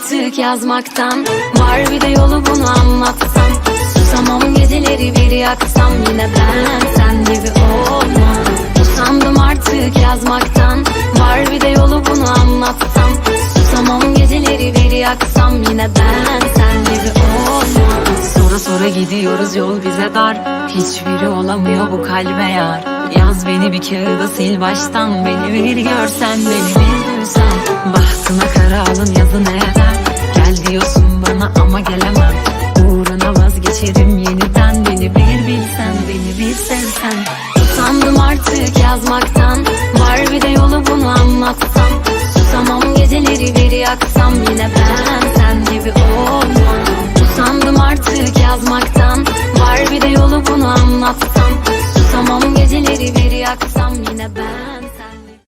artık yazmaktan. Var bir de yolu bunu anlatsam. Susamam geceleri bir yaksam. Yine ben sen gibi olmam. Usandım artık yazmaktan. Var bir de yolu bunu anlatsam. Susamam geceleri bir yaksam. Yine ben sen gibi olmam. Sonra sonra gidiyoruz, yol bize dar. Hiçbiri olamıyor bu kalbe yar. Yaz beni bir kağıda, sil baştan. Beni bir görsen, beni bir duysan. Bahtına kara alın, yazı ne eder? Gel diyorsun bana ama gelemem. Uğruna vazgeçerim yeniden. Beni bir bilsen, beni bir sevsen. Usandım artık yazmaktan. Var bir de yolu bunu anlatsam. Susamam geceleri bir yaksam. Yine ben sen gibi olmam. Usandım artık yazmaktan. Var bir de yolu bunu anlatsam. Susamam geceleri bir yaksam.